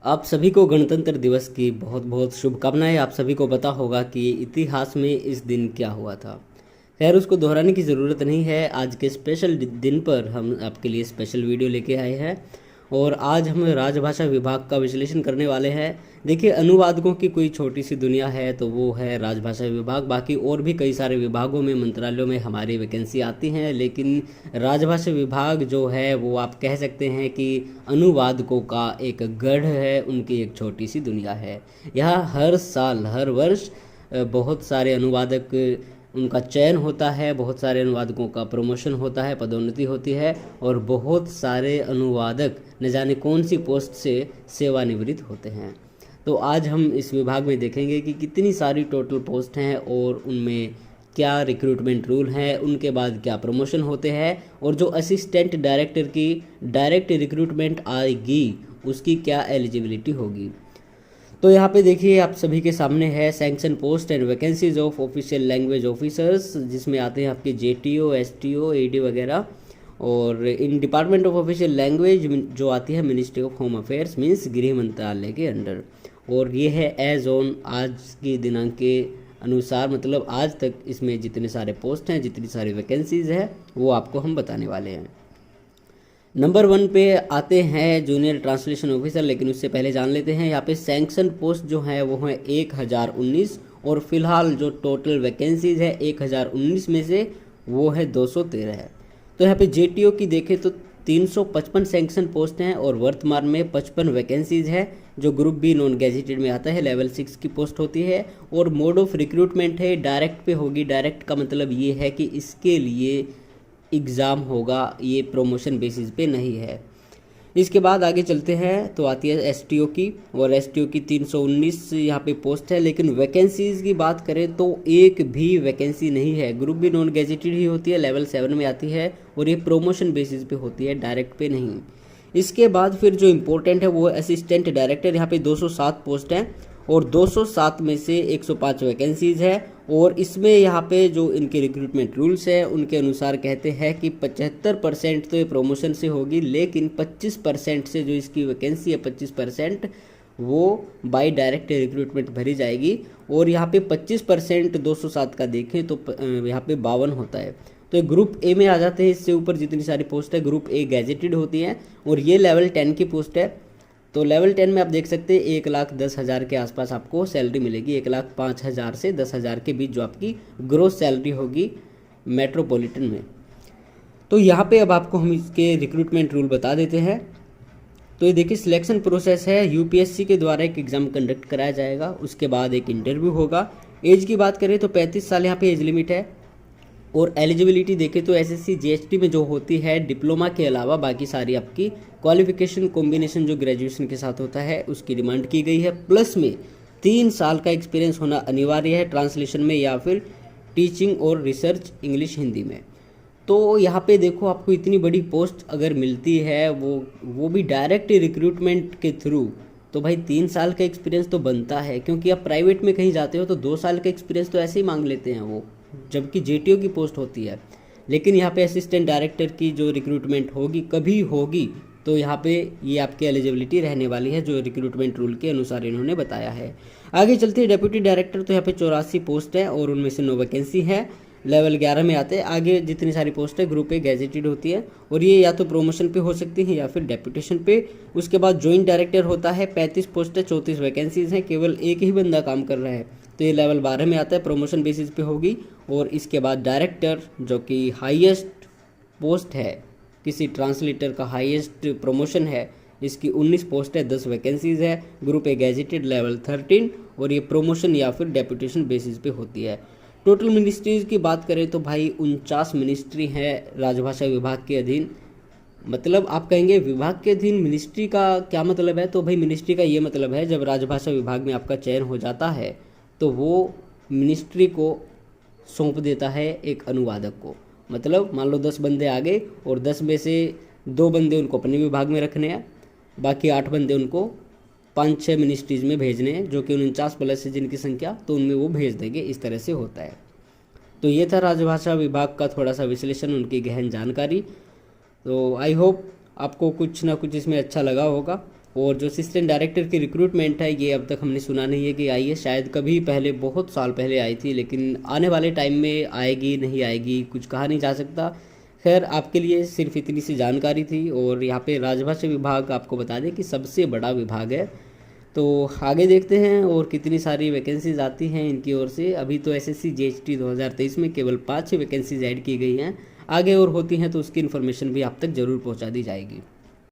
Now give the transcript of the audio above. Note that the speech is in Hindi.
आप सभी को गणतंत्र दिवस की बहुत बहुत शुभकामनाएं। आप सभी को पता होगा कि इतिहास में इस दिन क्या हुआ था। खैर, उसको दोहराने की ज़रूरत नहीं है। आज के स्पेशल दिन पर हम आपके लिए स्पेशल वीडियो लेके आए हैं और आज हम राजभाषा विभाग का विश्लेषण करने वाले हैं। देखिए, अनुवादकों की कोई छोटी सी दुनिया है तो वो है राजभाषा विभाग। बाकी और भी कई सारे विभागों में, मंत्रालयों में हमारी वैकेंसी आती हैं, लेकिन राजभाषा विभाग जो है वो आप कह सकते हैं कि अनुवादकों का एक गढ़ है, उनकी एक छोटी सी दुनिया है। यहाँ हर साल, हर वर्ष बहुत सारे अनुवादक, उनका चयन होता है, बहुत सारे अनुवादकों का प्रमोशन होता है, पदोन्नति होती है और बहुत सारे अनुवादक न जाने कौन सी पोस्ट से सेवानिवृत्त होते हैं। तो आज हम इस विभाग में देखेंगे कि कितनी सारी टोटल पोस्ट हैं और उनमें क्या रिक्रूटमेंट रूल हैं, उनके बाद क्या प्रमोशन होते हैं और जो असिस्टेंट डायरेक्टर की डायरेक्ट रिक्रूटमेंट आएगी उसकी क्या एलिजिबिलिटी होगी। तो यहाँ पे देखिए, आप सभी के सामने है sanction post and vacancies of official language officers, जिसमें आते हैं आपके जेटीओ, एसटीओ, एडी वगैरह। और in department of official language जो आती है ministry of home affairs, means गृह मंत्रालय के अंडर। और ये है एज ऑन आज की दिनांक के अनुसार, मतलब आज तक इसमें जितने सारे पोस्ट हैं, जितनी सारी वैकेंसीज है, वो आपको हम बताने वाले हैं। नंबर 1 पे आते हैं जूनियर ट्रांसलेशन ऑफिसर, लेकिन उससे पहले जान लेते हैं यहाँ पे सैंक्शन पोस्ट जो है वो है 1019 और फिलहाल जो टोटल वैकेंसीज है 1019 में से वो है 213 है। तो यहाँ पे जेटीओ की देखें तो 355 सैंक्शन पोस्ट हैं और वर्तमान में 55 वैकेंसीज है, जो ग्रुप बी नॉन गैजेटेड में आता है। लेवल 6 की पोस्ट होती है और मोड ऑफ रिक्रूटमेंट है डायरेक्ट पे होगी। डायरेक्ट का मतलब ये है कि इसके लिए एग्ज़ाम होगा, ये प्रमोशन बेसिस पे नहीं है। इसके बाद आगे चलते हैं तो आती है एसटीओ की, और एसटीओ की 319 यहाँ पे पोस्ट है, लेकिन वैकेंसीज़ की बात करें तो एक भी वैकेंसी नहीं है। ग्रुप भी नॉन गैजेटेड ही होती है, लेवल 7 में आती है और ये प्रमोशन बेसिस पे होती है, डायरेक्ट पे नहीं। इसके बाद फिर जो इम्पोर्टेंट है वो है असिस्टेंट डायरेक्टर। यहाँ पे 207 पोस्ट हैं और 207 में से 105 वैकेंसीज़ है और इसमें यहाँ पे जो इनके रिक्रूटमेंट रूल्स है उनके अनुसार कहते हैं कि 75% तो ये प्रमोशन से होगी, लेकिन 25% से जो इसकी वैकेंसी है 25% वो बाय डायरेक्ट रिक्रूटमेंट भरी जाएगी। और यहाँ पे 25% 207 का देखें तो यहाँ पे 52 होता है। तो ये ग्रुप ए में आ जाते हैं। इससे ऊपर जितनी सारी पोस्ट है ग्रुप ए गैजेटेड होती हैं और ये लेवल 10 की पोस्ट है। तो लेवल 10 में आप देख सकते हैं 1,10,000 के आसपास आपको सैलरी मिलेगी। 1,05,000 से 10,000 के बीच जो आपकी ग्रोस सैलरी होगी मेट्रोपॉलिटन में। तो यहाँ पे अब आपको हम इसके रिक्रूटमेंट रूल बता देते हैं। तो ये देखिए, सिलेक्शन प्रोसेस है, यूपीएससी के द्वारा एक एग्ज़ाम कंडक्ट कराया जाएगा, उसके बाद एक इंटरव्यू होगा। एज की बात करें तो 35 साल यहाँ पे एज लिमिट है। और एलिजिबिलिटी देखें तो एसएससी जीएसटी में जो होती है डिप्लोमा के अलावा बाकी सारी आपकी क्वालिफिकेशन कॉम्बिनेशन जो ग्रेजुएशन के साथ होता है उसकी डिमांड की गई है। प्लस में 3 साल का एक्सपीरियंस होना अनिवार्य है ट्रांसलेशन में या फिर टीचिंग और रिसर्च इंग्लिश हिंदी में। तो यहाँ पे देखो, आपको इतनी बड़ी पोस्ट अगर मिलती है वो भी डायरेक्ट रिक्रूटमेंट के थ्रू, तो भाई 3 साल का एक्सपीरियंस तो बनता है, क्योंकि आप प्राइवेट में कहीं जाते हो तो 2 साल का एक्सपीरियंस तो ऐसे ही मांग लेते हैं वो, जबकि जेटीओ की पोस्ट होती है। लेकिन यहाँ पे असिस्टेंट डायरेक्टर की जो रिक्रूटमेंट होगी, कभी होगी, तो यहाँ पे ये आपकी एलिजिबिलिटी रहने वाली है जो रिक्रूटमेंट रूल के अनुसार इन्होंने बताया है। आगे चलते हैं डेप्यूटी डायरेक्टर। तो यहाँ पे 84 पोस्ट है और उनमें से 9 वैकेंसी है, लेवल 11 में आते हैं। आगे जितनी सारी पोस्ट है ग्रुप ए गैजेटेड होती है और ये या तो प्रमोशन पे हो सकती है या फिर डेप्यूटेशन पे। उसके बाद जॉइंट डायरेक्टर होता है, 35 पोस्ट है, 34 वैकेंसीज हैं, केवल एक ही बंदा काम कर रहा है, तो ये लेवल 12 में आता है, प्रमोशन बेसिस पे होगी। और इसके बाद डायरेक्टर जो कि हाईएस्ट पोस्ट है, किसी ट्रांसलेटर का हाईएस्ट प्रमोशन है, इसकी 19 पोस्ट है, 10 वैकेंसीज है, ग्रुप ए गैजेटेड, लेवल 13, और ये प्रमोशन या फिर डेप्यूटेशन बेसिस पे होती है। टोटल मिनिस्ट्रीज की बात करें तो भाई 49 मिनिस्ट्री है राजभाषा विभाग के अधीन। मतलब आप कहेंगे विभाग के अधीन मिनिस्ट्री का क्या मतलब है, तो भाई मिनिस्ट्री का ये मतलब है जब राजभाषा विभाग में आपका चयन हो जाता है तो वो मिनिस्ट्री को सौंप देता है एक अनुवादक को। मतलब मान लो 10 बंदे आ गए और 10 में से 2 बंदे उनको अपने विभाग में रखने हैं, बाकी 8 बंदे उनको 5-6 मिनिस्ट्रीज में भेजने हैं, जो कि 49 प्लस है जिनकी संख्या, तो उनमें वो भेज देंगे। इस तरह से होता है। तो ये था राजभाषा विभाग का थोड़ा सा विश्लेषण, उनकी गहन जानकारी। तो आई होप आपको कुछ ना कुछ इसमें अच्छा लगा होगा। और जो असिस्टेंट डायरेक्टर की रिक्रूटमेंट है ये अब तक हमने सुना नहीं है कि आई है। शायद कभी पहले बहुत साल पहले आई थी, लेकिन आने वाले टाइम में आएगी नहीं आएगी कुछ कहा नहीं जा सकता। खैर आपके लिए सिर्फ इतनी सी जानकारी थी। और यहाँ पे राजभाषा विभाग आपको बता दें कि सबसे बड़ा विभाग है। तो आगे देखते हैं और कितनी सारी वैकेंसीज आती हैं इनकी ओर से। अभी तो एसएससी जीएचटी 2023 में केवल 5 ही वैकेंसीज ऐड की गई हैं। आगे और होती हैं तो उसकी इन्फॉर्मेशन भी आप तक ज़रूर पहुँचा दी जाएगी।